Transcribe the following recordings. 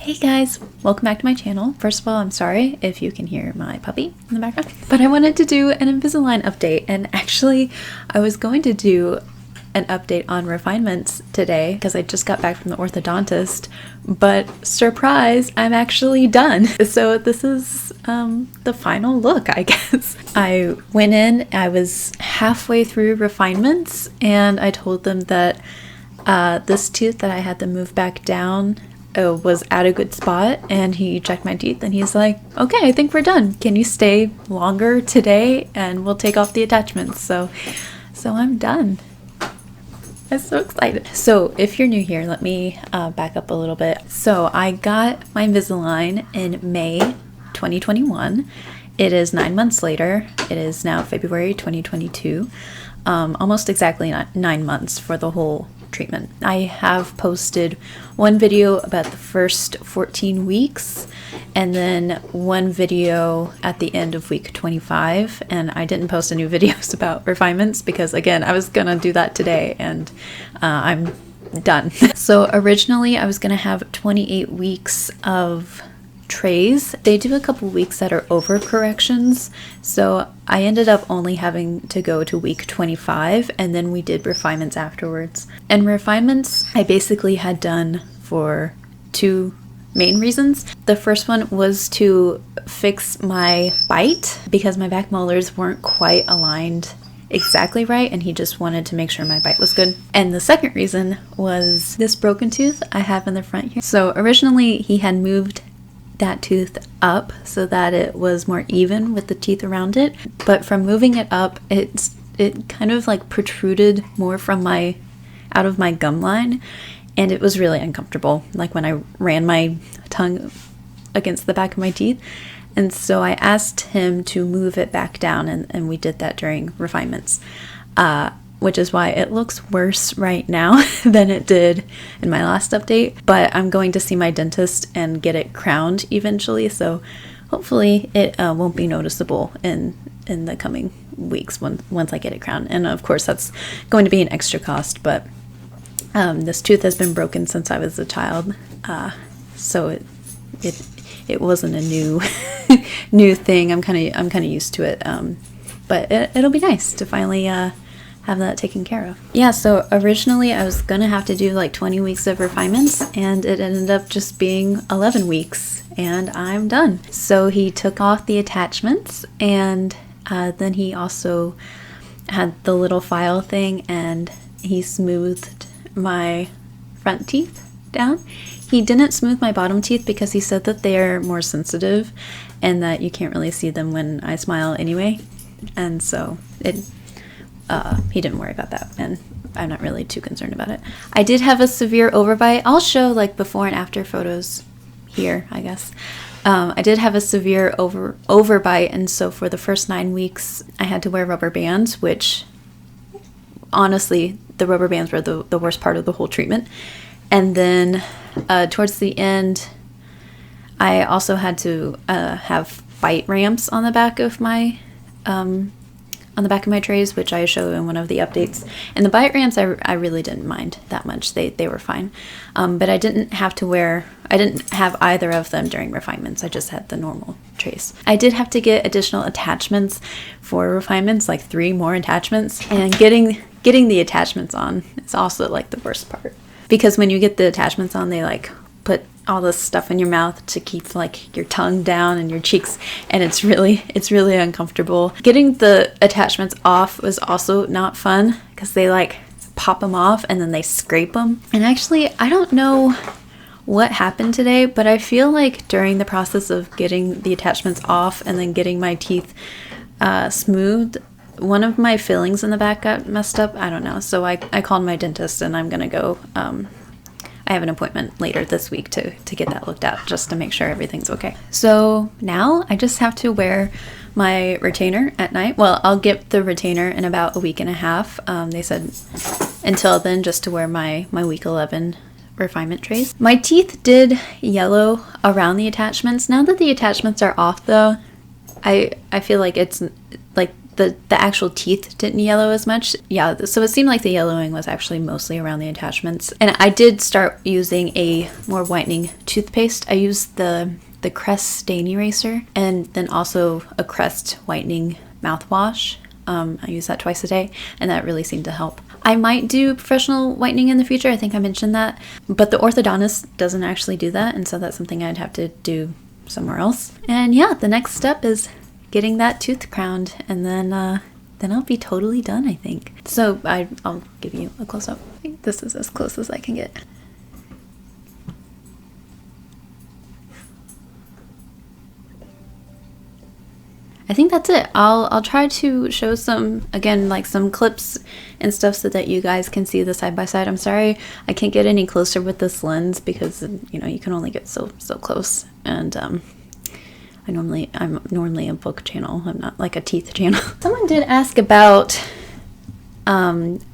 Hey guys, welcome back to my channel. First of all, I'm sorry if you can hear my puppy in the background, but I wanted to do an Invisalign update, and actually I was going to do an update on Refinements today because I just got back from the orthodontist, but surprise, I'm actually done. So this is the final look, I guess. I went in, I was halfway through Refinements, and I told them that this tooth that I had to move back down was at a good spot, and he checked my teeth and he's like, okay, I think we're done. Can you stay longer today and we'll take off the attachments? So I'm done. I'm so excited. So if you're new here, let me back up a little bit. So I got my Invisalign in May 2021. It is 9 months later. It is now February 2022. Almost exactly 9 months for the whole treatment. I have posted one video about the first 14 weeks and then one video at the end of week 25, and I didn't post any videos about Refinements because, again, I was gonna do that today and I'm done. So originally I was gonna have 28 weeks of trays. They do a couple weeks that are over corrections, so I ended up only having to go to week 25, and then we did Refinements afterwards. And Refinements I basically had done for two main reasons. The first one was to fix my bite because my back molars weren't quite aligned exactly right, and he just wanted to make sure my bite was good. And the second reason was this broken tooth I have in the front here. So originally he had moved that tooth up so that it was more even with the teeth around it, but from moving it up, it kind of like protruded more from out of my gum line, and it was really uncomfortable, like when I ran my tongue against the back of my teeth. And so I asked him to move it back down, and we did that during Refinements, which is why it looks worse right now than it did in my last update. But I'm going to see my dentist and get it crowned eventually, so hopefully it won't be noticeable in the coming weeks once I get it crowned. And of course that's going to be an extra cost, but this tooth has been broken since I was a child, so it wasn't a new thing. I'm kind of used to it, but it'll be nice to finally have that taken care of. Yeah, so originally I was gonna have to do like 20 weeks of Refinements, and it ended up just being 11 weeks, and I'm done. So he took off the attachments, and then he also had the little file thing, and he smoothed my front teeth down. He didn't smooth my bottom teeth because he said that they're more sensitive and that you can't really see them when I smile anyway, and so he didn't worry about that, and I'm not really too concerned about it. I did have a severe overbite. I'll show like before and after photos here, I guess. I did have a severe overbite, and so for the first 9 weeks I had to wear rubber bands, which honestly the rubber bands were the worst part of the whole treatment. And then towards the end I also had to have bite ramps on the back of my trays, which I show in one of the updates. And the bite ramps I really didn't mind that much. They were fine. But I didn't have either of them during Refinements. I just had the normal trays. I did have to get additional attachments for Refinements, like 3 more attachments. And getting the attachments on is also like the worst part. Because when you get the attachments on, they like put all this stuff in your mouth to keep like your tongue down and your cheeks, and it's really uncomfortable. Getting the attachments off was also not fun because they like pop them off and then they scrape them. And actually, I don't know what happened today, but I feel like during the process of getting the attachments off and then getting my teeth smoothed, one of my fillings in the back got messed up. I don't know, so I called my dentist, and I'm gonna go I have an appointment later this week to get that looked at, just to make sure everything's okay. So now I just have to wear my retainer at night. Well, I'll get the retainer in about a week and a half. They said until then just to wear my week 11 refinement trays. My teeth did yellow around the attachments. Now that the attachments are off though, I feel like it's like the actual teeth didn't yellow as much. Yeah, so it seemed like the yellowing was actually mostly around the attachments. And I did start using a more whitening toothpaste. I used the Crest Stain Eraser and then also a Crest whitening mouthwash. I use that twice a day, and that really seemed to help. I might do professional whitening in the future. I think I mentioned that, but the orthodontist doesn't actually do that, and so that's something I'd have to do somewhere else. And yeah, the next step is getting that tooth crowned, and then I'll be totally done, I think. So I'll give you a close-up. This is as close as I can get. I think that's it. I'll try to show some, again, like some clips and stuff so that you guys can see the side by side. I'm sorry I can't get any closer with this lens because, you know, you can only get so close. And I'm normally a book channel. I'm not like a teeth channel. Someone did ask about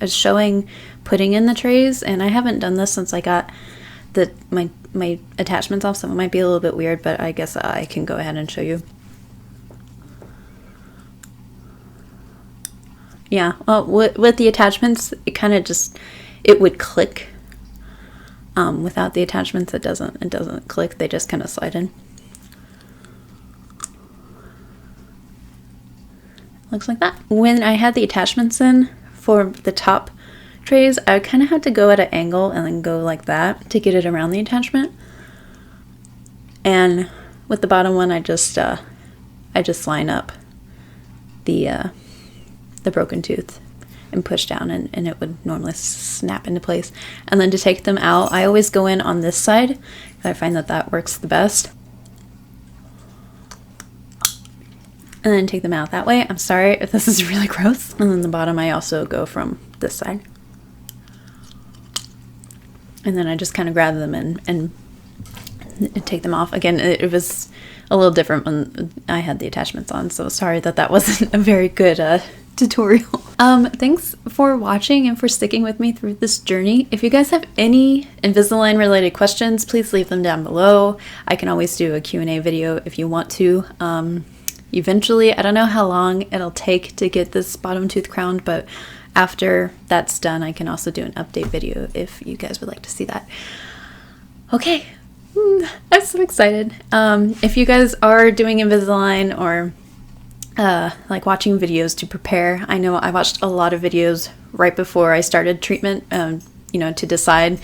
showing putting in the trays, and I haven't done this since I got my attachments off, so it might be a little bit weird, but I guess I can go ahead and show you. Yeah, well, with the attachments, it kind of just, it would click. Without the attachments, it doesn't click. They just kind of slide in. Looks like that. When I had the attachments in for the top trays, I kind of had to go at an angle and then go like that to get it around the attachment. And with the bottom one, I just line up the broken tooth and push down, and it would normally snap into place. And then to take them out, I always go in on this side. I find that works the best. And then take them out that way. I'm sorry if this is really gross. And then the bottom, I also go from this side. And then I just kind of grab them and take them off. Again, it was a little different when I had the attachments on, so sorry that wasn't a very good tutorial. Thanks for watching and for sticking with me through this journey. If you guys have any Invisalign related questions, please leave them down below. I can always do a Q&A video if you want to. Eventually, I don't know how long it'll take to get this bottom tooth crowned, but after that's done, I can also do an update video if you guys would like to see that. Okay, I'm so excited. If you guys are doing Invisalign or like watching videos to prepare, I know I watched a lot of videos right before I started treatment, you know, to decide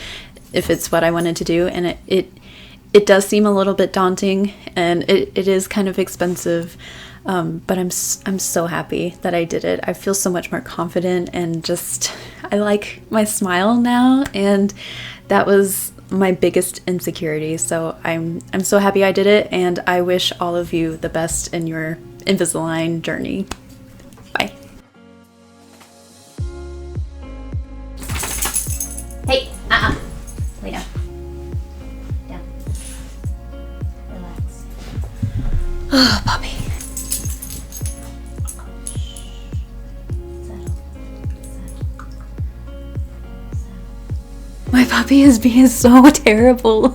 if it's what I wanted to do, and it does seem a little bit daunting, and it is kind of expensive, but I'm so happy that I did it. I feel so much more confident, and just I like my smile now, and that was my biggest insecurity. So I'm so happy I did it, and I wish all of you the best in your Invisalign journey. Bye. Hey, lay down. Down. Relax. Oh, puppy. My puppy is being so terrible.